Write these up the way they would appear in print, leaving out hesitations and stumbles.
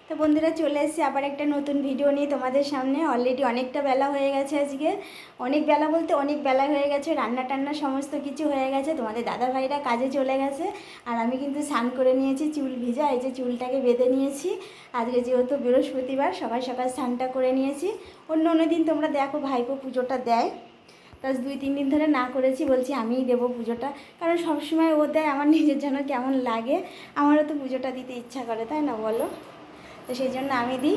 তো বন্ধুরা চলে এসেছি আবার একটা নতুন ভিডিও নিয়ে তোমাদের সামনে। অলরেডি অনেকটা বেলা হয়ে গেছে, আজকে অনেক বেলা বলতে অনেক বেলা হয়ে গেছে, রান্না টান্না সমস্ত কিছু হয়ে গেছে। তোমাদের দাদা ভাইরা কাজে চলে গেছে আর আমি কিন্তু স্নান করে নিয়েছি, চুল ভিজা, এই যে চুলটাকে বেঁধে নিয়েছি। আজকে যেহেতু বৃহস্পতিবার সকাল সকাল স্নানটা করে নিয়েছি। অন্য অন্য দিন তোমরা দেখো ভাইপো পুজোটা দেয়, তা 2-3 দিন ধরে না করেছি, বলছি আমিই দেবো পুজোটা, কারণ সবসময় ও দেয়, আমার নিজের যেন কেমন লাগে, আমারও তো পুজোটা দিতে ইচ্ছা করে, তাই না বলো? তো সেই জন্য আমি দিই।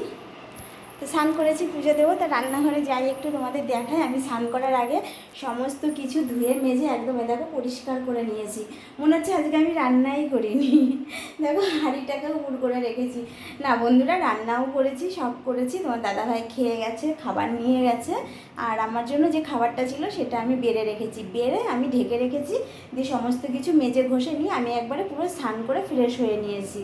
তো স্নান করেছি, পুজো দেবো, তা রান্নাঘরে যাই একটু তোমাদের দেখায়। আমি স্নান করার আগে সমস্ত কিছু ধুয়ে মেজে একদম দেখো পরিষ্কার করে নিয়েছি, মনে হচ্ছে আজকে আমি রান্নাই করিনি। দেখো হাঁড়িটাকেও উড় করে রেখেছি। না বন্ধুরা, রান্নাও করেছি, সব করেছি। তোমার দাদাভাই খেয়ে গেছে, খাবার নিয়ে গেছে, আর আমার জন্য যে খাবারটা ছিল সেটা আমি বেড়ে রেখেছি, বেড়ে আমি ঢেকে রেখেছি। দিয়ে সমস্ত কিছু মেজে ঘষে নিয়ে আমি একবারে পুরো স্নান করে ফ্রেশ হয়ে নিয়েছি।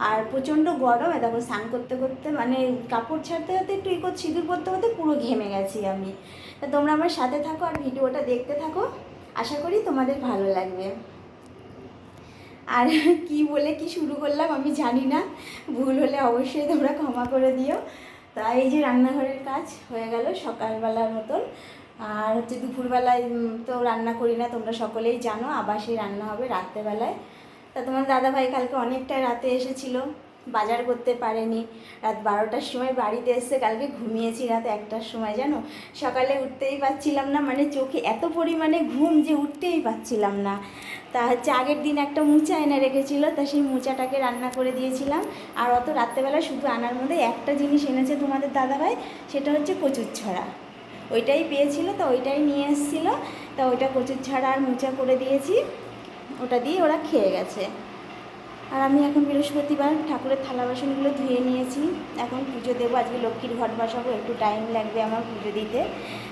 আর প্রচণ্ড গরম, দেখো স্নান করতে করতে মানে কাপড় ছাড়তে হতে একটু সিঁদুর করতে হতে পুরো ঘেমে গেছি আমি। তা তোমরা আমার সাথে থাকো আর ভিডিওটা দেখতে থাকো, আশা করি তোমাদের ভালো লাগবে। আর কি বলে কি শুরু করলাম আমি জানি না, ভুল হলে অবশ্যই তোমরা ক্ষমা করে দিও। তা এই যে রান্নাঘরের কাজ হয়ে গেল সকালবেলার মতন। আর হচ্ছে দুপুরবেলায় তো রান্না করি না, তোমরা সকলেই জানো, আবার সেই রান্না হবে রাত্রেবেলায়। তা তোমার দাদাভাই কালকে অনেকটা রাতে এসেছিলো, বাজার করতে পারেনি, রাত 12টার সময় বাড়িতে এসে কালকে ঘুমিয়েছি রাত 1টার সময়, জানো। সকালে উঠতেই পারছিলাম না, মানে চোখে এত পরিমাণে ঘুম যে উঠতেই পারছিলাম না। তা হচ্ছে আগের দিন একটা মোচা এনে রেখেছিলো, তা সেই মোচাটাকে রান্না করে দিয়েছিলাম। আর অত রাত্রেবেলা শুধু আনার মধ্যে একটা জিনিস এনেছে তোমাদের দাদাভাই, সেটা হচ্ছে কচুর ছড়া। ওইটাই পেয়েছিল, তো ওইটাই নিয়ে এসেছিলো, তা ওইটা কচুর ছড়া আর মোচা করে দিয়েছি, ওটা দিয়ে ওরা খেয়ে গেছে। আর আমি এখন বৃহস্পতিবার, ঠাকুরের থালা বাসনগুলো ধুয়ে নিয়েছি, এখন পুজো দেবো। আজকে লক্ষ্মীর ঘট বসাবো, একটু টাইম লাগবে আমার পুজো দিতে।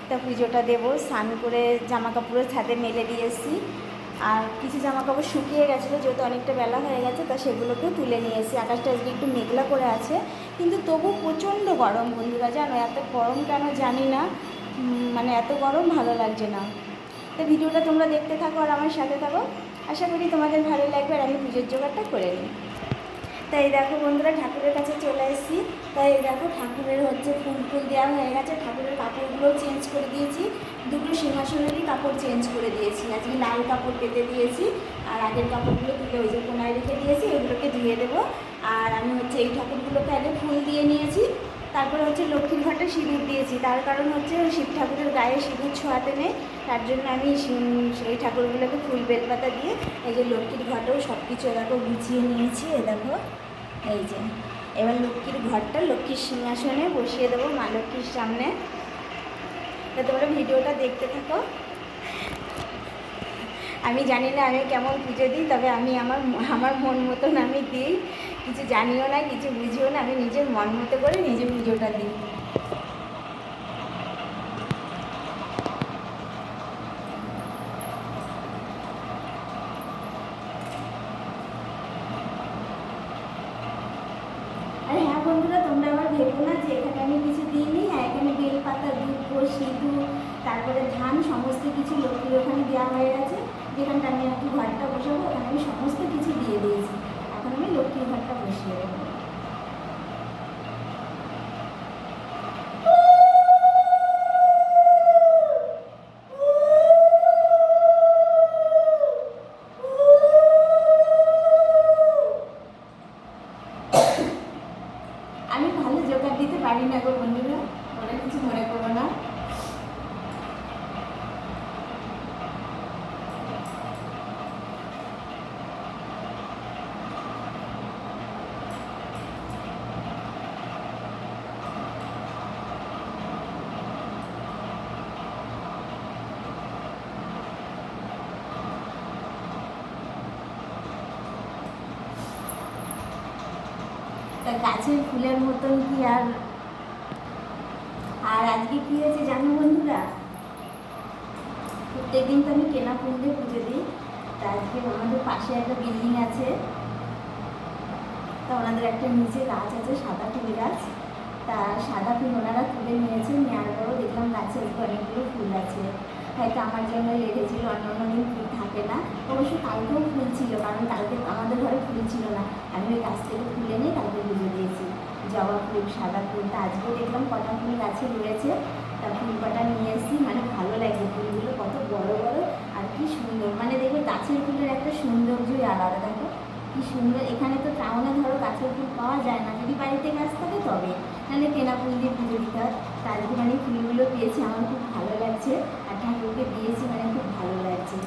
তা পুজোটা দেবো, স্নান করে জামা কাপড়ও ছাদে মেলে দিয়ে এসেছি। আর কিছু জামা কাপড় শুকিয়ে গেছিলো, যেহেতু অনেকটা বেলা হয়ে গেছে, তা সেগুলোকেও তুলে নিয়ে এসেছি। আকাশটা আজকে একটু মেঘলা করে আছে, কিন্তু তবু প্রচণ্ড গরম বন্ধুরা, জানো এত গরম কেন জানি না, মানে এত গরম ভালো লাগছে না। তো ভিডিওটা তোমরা দেখতে থাকো আর আমার সাথে থাকো, আশা করি তোমাদের ভালো লাগবে। আর আমি পুজোর জোগাড়টা করে নিই। তাই দেখো বন্ধুরা, ঠাকুরের কাছে চলে এসেছি। তাই দেখো ঠাকুরের হচ্ছে ফুল ফুল দেওয়া হয়ে গেছে, ঠাকুরের কাপড়গুলোও চেঞ্জ করে দিয়েছি, দুটো সিংহাসনেরই কাপড় চেঞ্জ করে দিয়েছি। আজকে লাল কাপড় পেতে দিয়েছি, আর আগের কাপড়গুলো তুলে ওই যে কোনায় রেখে দিয়েছি, ওইগুলোকে ধুয়ে দেবো। আর আমি হচ্ছে এই ঠাকুরগুলোকে আগে ফুল দিয়ে নিয়েছি, তারপরে হচ্ছে লক্ষ্মীর ঘাটে সিঁদুর দিয়েছি। তার কারণ হচ্ছে শিব ঠাকুরের গায়ে সিঁদুর ছোঁয়াতে নেই, তার জন্য আমি সেই ঠাকুরগুলোকে ফুল বেলপাতা দিয়ে এই যে লক্ষ্মীর ঘটেও সব কিছু দেখো গুছিয়ে নিয়েছি। এ দেখো এই যে, এবার লক্ষ্মীর ঘরটা লক্ষ্মীর সিংহাসনে বসিয়ে দেবো মা লক্ষ্মীর সামনে। তা তোমরা ভিডিওটা দেখতে থাকো। আমি জানি না আমি কেমন পুজো দিই, তবে আমি আমার আমার মন মতন আমি দিই, কিছু জানিও না কিছু বুঝিও না, আমি নিজের মন মতো করে নিজে পুজোটা দিই। আর হ্যাঁ বন্ধুরা, তোমরা আবার ভেবো না যে এখানে আমি কিছু দিইনি। হ্যাঁ, এখানে বেলপাতা, দুধ, সিঁদুর, তারপরে ধান সমস্ত কিছু লক্ষ্মীর ওখানে দেওয়া হয়ে গেছে। যেখানটা আমি আর কি ঘরটা বসাবো, ওখানে আমি সমস্ত কিছু দিয়ে দিয়েছি। এখন আমি লক্ষ্মীর ঘরটা বসিয়ে দেবো। আমি ভালো জোগাড় দিতে পারি না গো বন্ধুরা, ওরা কিছু মনে করো না। তা গাছের ফুলের মতন কি আর আর আজকে কী হয়েছে জানো বন্ধুরা, প্রত্যেকদিন তো আমি কেনা ফুল দিয়ে পুজো দিই। তা আজকে আমাদের পাশে একটা বিল্ডিং আছে, তা ওনাদের একটা নিচে গাছ আছে, সাদা ফুল গাছ। তা সাদা ফুল ওনারা তুলে নিয়েছে, নেওয়ার পরও দেখলাম গাছে অনেকগুলো ফুল আছে। হয়তো আমার জন্য রেখেছিল, অন্য অন্য দিন ফুল থাকে না। অবশ্য কালকেও ফুল ছিল, কারণ কালকে আমাদের ঘরে ফুল ছিল না, আমি ওই গাছ থেকে ফুল এনে কালকে পুজো দিয়েছি। জবা ফুল, সাদা ফুল। তা আজকেও দেখলাম কটা ফুল গাছে রয়েছে, তা ফুল কটা নিয়ে এসেছি। মানে ভালো লাগে ফুলগুলো, কত বড় বড় আর কি সুন্দর। মানে দেখবে গাছের ফুলের একটা সৌন্দর্যই আলাদা। দেখো কি সুন্দর। এখানে তো টাউনে ধরো গাছের ফুল পাওয়া যায় না, যদি বাড়িতে গাছ থাকে তবে, নাহলে কেনা ফুল দিয়ে পুজো দিতে হয়। তার মানে ফুলগুলো পেয়েছি, আমার খুব ভালো লাগছে, আর ঠাকুরকে দিয়েছি, মানে খুব ভালো লাগছে।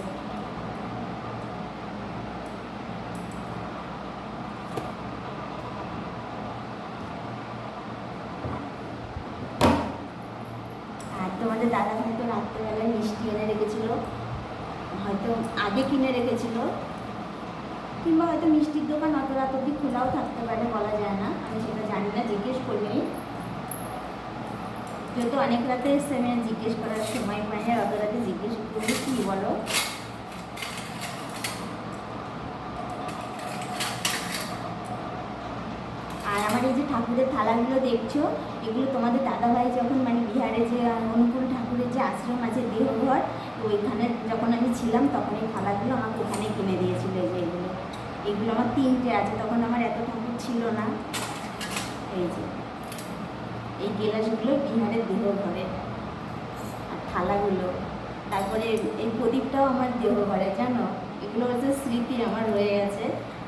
আর তোমাদের দাদা ভাই তো রাত্রেবেলায় মিষ্টি এনে রেখেছিল, হয়তো আগে কিনে রেখেছিল, কিংবা হয়তো মিষ্টির দোকান অত রাত অব্দি খোলাও থাকতে পারে, বলা যায় না, আমি সেটা জানি না, জিজ্ঞেস করিনি। যেহেতু অনেক রাতে এসছে, আমি জিজ্ঞেস করার সময় পাই না, অত রাতে জিজ্ঞেস করবো কি বলো। আর আমার এই যে ঠাকুরের থালাগুলো দেখছো, এগুলো তোমাদের দাদাভাই যখন মানে বিহারে যে অনুকূল ঠাকুরের যে আশ্রম আছে দেহঘর, তো ওইখানে যখন আমি ছিলাম তখন এই থালাগুলো আমাকে ওখানে কিনে দিয়েছিল। এই যে এগুলো আমার 3টে আছে, তখন আমার এত ঠাকুর ছিল না। এই যে এই গেলাসগুলো বিহারের দেহঘরে, আর থালাগুলো, তারপরে এই প্রদীপটাও আমার দেহঘরে, জানো। এগুলো হচ্ছে স্মৃতি আমার রয়ে গেছে,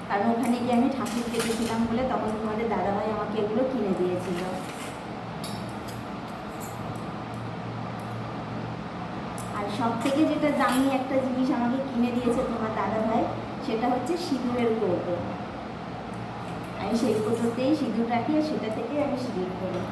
কারণ ওখানে গিয়ে আমি ঠাকুর দেখেছিলাম বলে তখন তোমাদের দাদাভাই আমাকে এগুলো কিনে দিয়েছিল। আর সব থেকে যেটা দামি একটা জিনিস আমাকে কিনে দিয়েছে তোমার দাদাভাই, সেটা হচ্ছে সিঁদুরের কৌটো। আমি সেই কৌটোতেই সিঁদুর রাখি, আর সেটা থেকেই আমি সিঁদুর করি।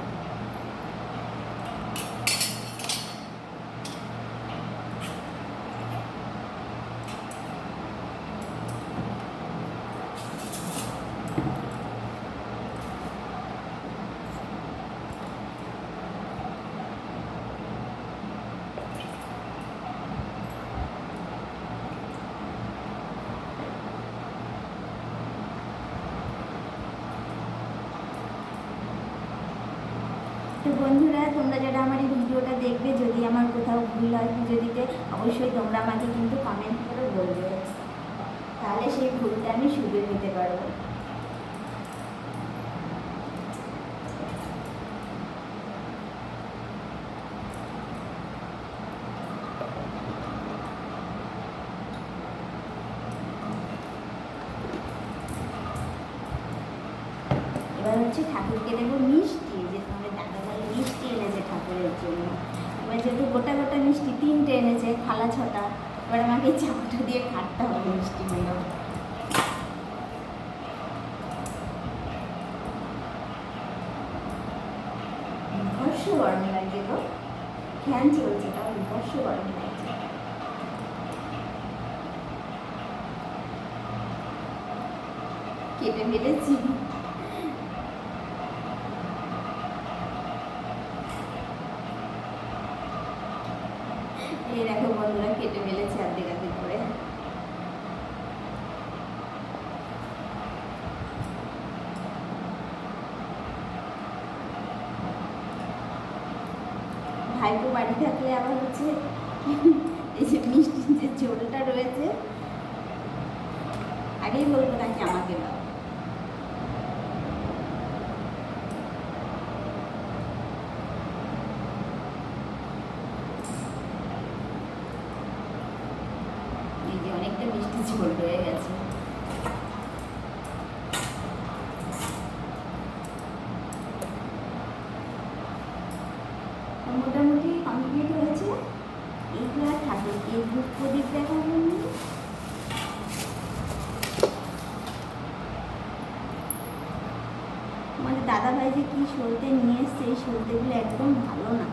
তো বন্ধুরা, তোমরা যারা আমার এই ভিডিওটা দেখবে, যদি আমার কোথাও ভুল হয় পুজো দিতে, অবশ্যই তোমরা আমাকে কিন্তু কমেন্ট করে বলবে, তাহলে সেই ভুলটা আমি শুধরে নিতে পারবো। এবার হচ্ছে ঠাকুরকে দেবো মিষ্টি, যে তোমাদের দাদাভাই মিষ্টি এনেছে ঠাকুরের জন্য। এবার যেহেতু গোটা গোটা মিষ্টি 3টে এনেছে, থালা 6টা, এবার আমাকে চামচটা দিয়ে কাটতে হবে মিষ্টিগুলো। বিভৎস গরম লাগছে গো, ফ্যান চলছে, তাও বিভৎস গরম লাগছে। কেটে ফেলেছি। এই দেখো বন্ধুরা, কেটে ফেলেছি অর্ধেক অর্ধেক করে। ভাইপো বাড়ি থাকলে আবার হচ্ছে এই যে মিষ্টির যে ঝোলটা রয়েছে, আগেই বলবো নাকি আমাকে দাও। এই যে অনেকটা মিষ্টি ঝোল রয়ে গেছে। মোটামুটি কমপ্লিট হয়েছে। এইগুলো আর ঠাকুরকে ধূপ প্রদীপ দেখাবো। মানে দাদাভাই যে কী সলতে নিয়ে এসছে, এই সলতেগুলো একদম ভালো না।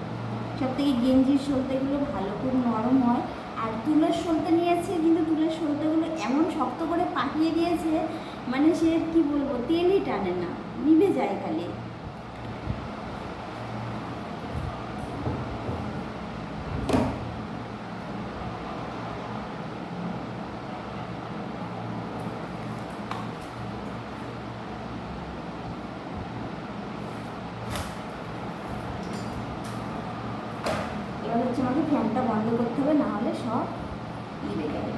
সব থেকে গেঞ্জির সলতেগুলো ভালো, খুব নরম হয়। আর তুলোর সলতে নিয়েছে, কিন্তু তুলোর সলতেগুলো এমন শক্ত করে পাকিয়ে দিয়েছে, মানে সে কি বলবো, তেলই টানে না, নিভে যায় খালি। এবার হচ্ছে আমাকে ফ্যানটা বন্ধ করতে হবে, না হলে সব নিভে যাবে।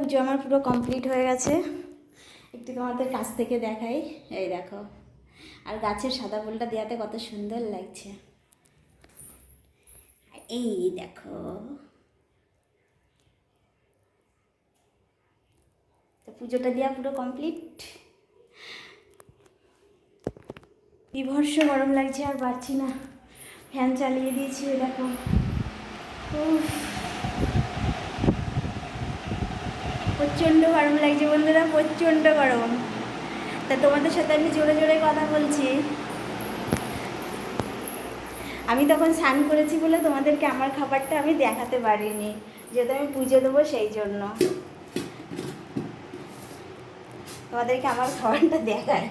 পুজো আমার পুরো কমপ্লিট হয়ে গেছে। একটু তোমাদের কাছ থেকে দেখাই, এই দেখো। আর গাছের সাদা ফুলটা দেওয়াতে কত সুন্দর লাগছে। এই দেখো, তো পুজোটা দেওয়া পুরো কমপ্লিট। বিভৎস গরম লাগছে, আর পারছি না, ফ্যান চালিয়ে দিয়েছি। দেখো প্রচণ্ড গরম লাগছে বন্ধুরা, প্রচণ্ড গরম। তা তোমাদের সাথে আমি জোরে জোরে কথা বলছি। আমি তখন স্নান করেছি বলে তোমাদেরকে আমার খাবারটা আমি দেখাতে পারিনি, যেহেতু আমি পুজো দেবো সেই জন্য। তোমাদেরকে আমার খাবারটা দেখায়।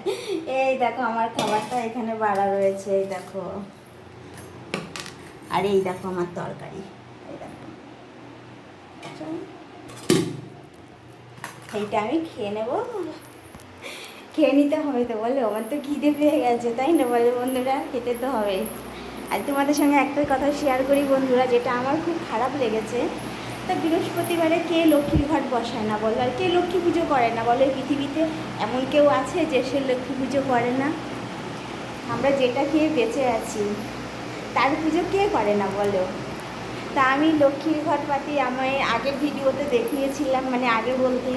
এই দেখো আমার খাবারটা এখানে বাড়া রয়েছে, এই দেখো। আর এই দেখো আমার তরকারি, এই দেখো। এইটা আমি খেয়ে নেবো, খেয়ে নিতে হবে তো বলো, আমার তো খিদে পেয়ে গেছে, তাই না বলো বন্ধুরা, খেতে তো হবে। আর তোমাদের সঙ্গে একটা কথা শেয়ার করি বন্ধুরা, যেটা আমার খুব খারাপ লেগেছে। তা বৃহস্পতিবারে কে লক্ষ্মীর ঘট বসায় না বলো, আর কে লক্ষ্মী পুজো করে না বলো? এই পৃথিবীতে এমন কেউ আছে যে সে লক্ষ্মী পুজো করে না? আমরা যেটা খেয়ে বেঁচে আছি তার পুজো কে করে না বলো? তা আমি লক্ষ্মীর ঘট পাতি আমি আগের ভিডিওতে দেখিয়েছিলাম, মানে আগে বলতে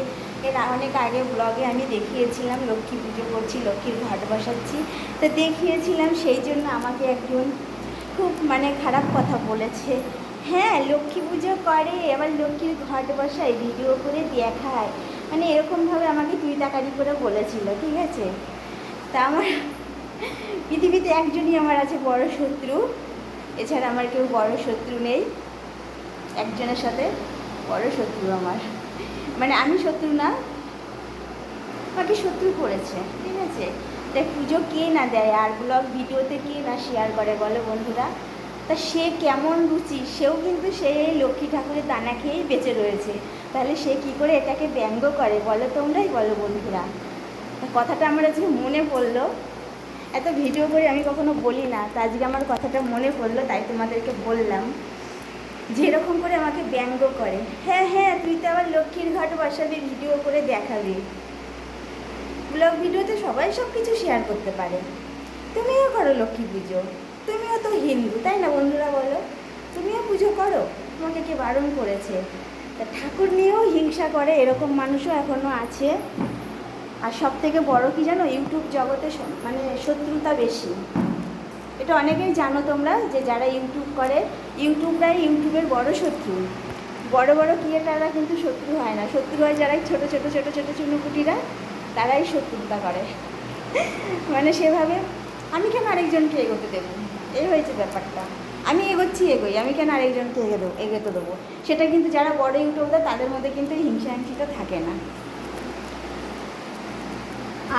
এর অনেক আগে ব্লগে আমি দেখিয়েছিলাম লক্ষ্মী পুজো করছি, লক্ষ্মীর ঘট বসাচ্ছি। তো দেখিয়েছিলাম, সেই জন্য আমাকে একজন খুব মানে খারাপ কথা বলেছে। হ্যাঁ, লক্ষ্মী পুজো করে, এবার লক্ষ্মীর ঘট বসায়, ভিডিও করে দেখায়, মানে এরকমভাবে আমাকে তুই তাকারি করে বলেছিল, ঠিক আছে? তা আমার পৃথিবীতে একজনই আমার আছে বড় শত্রু, এছাড়া আমার কেউ বড় শত্রু নেই। একজনের সাথে বড় শত্রু আমার, মানে আমি শত্রু না, আমাকে শত্রু করেছে, ঠিক আছে? তাই পুজো কে না দেয়, আর ব্লগ ভিডিওতে কে না শেয়ার করে বলো বন্ধুরা? তা সে কেমন রুচি, সেও কিন্তু সেই লক্ষ্মী ঠাকুরের দানা খেয়েই বেঁচে রয়েছে, তাহলে সে কি করে এটাকে ব্যঙ্গ করে বলো, তোমরাই বলো বন্ধুরা। তা কথাটা আমার আজকে মনে পড়লো, এত ভিডিও করে আমি কখনো বলি না, তা আজকে আমার কথাটা মনে পড়লো, তাই তোমাদেরকে বললাম যে এরকম করে আমাকে ব্যঙ্গ করে। হ্যাঁ হ্যাঁ, তুই তো আবার লক্ষ্মীর ঘট বসাবি, ভিডিও করে দেখাবি। ব্লগ ভিডিওতে সবাই সব কিছু শেয়ার করতে পারে, তুমিও করো লক্ষ্মী পুজো, তুমিও তো হিন্দু, তাই না বন্ধুরা বলো? তুমিও পুজো করো, তোমাকে কে বারণ করেছে? তা ঠাকুর নিয়েও হিংসা করে এরকম মানুষও এখনও আছে। আর সব থেকে বড়ো কি জানো, ইউটিউব জগতে মানে শত্রুতা বেশি। এটা অনেকেই জানো তোমরা, যে যারা ইউটিউব করে, ইউটিউবরাই ইউটিউবের বড় শত্রু। বড় বড় ক্রিয়েটাররা কিন্তু শত্রু হয় না, শত্রু হয় যারা ছোটো ছোটো ছোটো ছোটো চুনুকুটিরা, তারাই শত্রুতা করে। মানে সেভাবে আমি কেন আরেকজনকে এগোতে দেবো, এই হয়েছে ব্যাপারটা। আমি এগোচ্ছি, এগোই, আমি কেন আরেকজনকে এগোতে দেবো? সেটা কিন্তু যারা বড় ইউটিউবার তাদের মধ্যে কিন্তু হিংসাহিংসিটা থাকে না।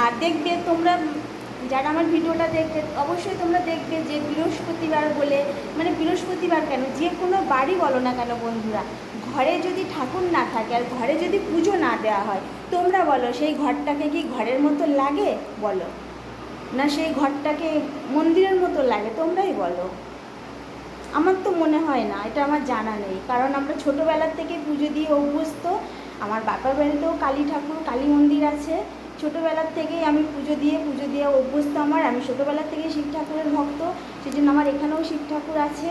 আর দেখবে তোমরা যারা আমার ভিডিওটা দেখবে, অবশ্যই তোমরা দেখবে যে বৃহস্পতিবার বলে, মানে বৃহস্পতিবার কেন, যে কোনো বাড়ি বলো না কেন বন্ধুরা, ঘরে যদি ঠাকুর না থাকে আর ঘরে যদি পুজো না দেওয়া হয়, তোমরা বলো সেই ঘরটাকে কি ঘরের মতো লাগে বলো? না সেই ঘরটাকে মন্দিরের মতো লাগে? তোমরাই বলো। আমার তো মনে হয় না, এটা আমার জানা নেই, কারণ আমরা ছোটোবেলার থেকে পুজো দিয়ে অভ্যস্ত। আমার বাবার বাড়িতেও কালী ঠাকুর, কালী মন্দির আছে, ছোটোবেলার থেকেই আমি পুজো দিয়ে অভ্যস্ত। আমি ছোটোবেলার থেকে শিব ঠাকুরের ভক্ত, সেই জন্য আমার এখানেও শিব ঠাকুর আছে।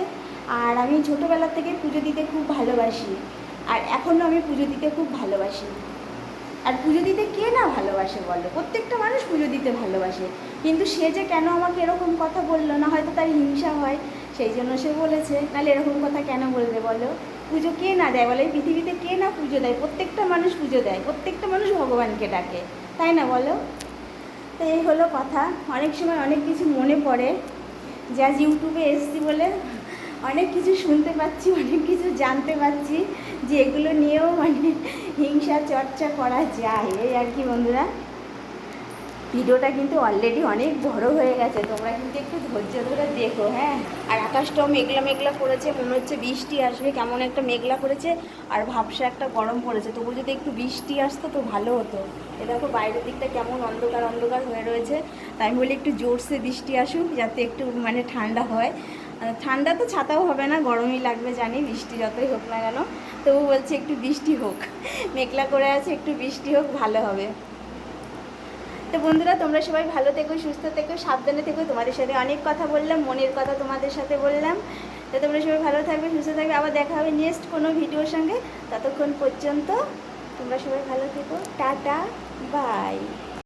আর আমি ছোটোবেলার থেকে পুজো দিতে খুব ভালোবাসি, আর এখনও আমি পুজো দিতে খুব ভালোবাসি। আর পুজো দিতে কে না ভালোবাসে বলো? প্রত্যেকটা মানুষ পুজো দিতে ভালোবাসে, কিন্তু সে যে কেন আমাকে এরকম কথা বললো, না হয়তো তার হিংসা হয় সেই জন্য সে বলেছে, নাহলে এরকম কথা কেন বলবে বলো? পুজো কে না দেয় বলো? এই পৃথিবীতে কে না পুজো দেয়? প্রত্যেকটা মানুষ পুজো দেয়, প্রত্যেকটা মানুষ ভগবানকে ডাকে, তাই না বলো? তো এই হলো কথা। অনেক সময় অনেক কিছু মনে পড়ে, যে আজ ইউটিউবে এসছি বলে অনেক কিছু শুনতে পাচ্ছি, অনেক কিছু জানতে পাচ্ছি, যে এগুলো নিয়েও মানে হিংসা চর্চা করা যায়, এই আর কি বন্ধুরা। ভিডিওটা কিন্তু অলরেডি অনেক বড় হয়ে গেছে, তোমরা কিন্তু একটু ধৈর্য ধরে দেখো, হ্যাঁ। আর আকাশটাও মেঘলা মেঘলা করেছে, মনে হচ্ছে বৃষ্টি আসবে, কেমন একটা মেঘলা করেছে, আর ভাবসা একটা গরম পড়েছে। তবু যদি একটু বৃষ্টি আসতো তো ভালো হতো। এ দেখো বাইরের দিকটা কেমন অন্ধকার অন্ধকার হয়ে রয়েছে, তাই আমি বলি একটু জোরসে বৃষ্টি আসুক, যাতে একটু মানে ঠান্ডা হয়। ঠান্ডা তো ছাতাও হবে না, গরমই লাগবে জানি, বৃষ্টি যতই হোক না কেন। তবু বলছে একটু বৃষ্টি হোক, মেঘলা করে আছে, একটু বৃষ্টি হোক ভালো হবে। তো বন্ধুরা, তোমরা সবাই ভালো থেকো, সুস্থ থেকো, সাবধানে থেকো। তোমাদের সাথে অনেক কথা বললাম, মনের কথা তোমাদের সাথে বললাম। তো তোমরা সবাই ভালো থাকবে, সুস্থ থাকবে। আবার দেখা হবে নেক্সট কোনো ভিডিওর সঙ্গে। ততক্ষণ পর্যন্ত তোমরা সবাই ভালো থেকো। Ta-ta, by.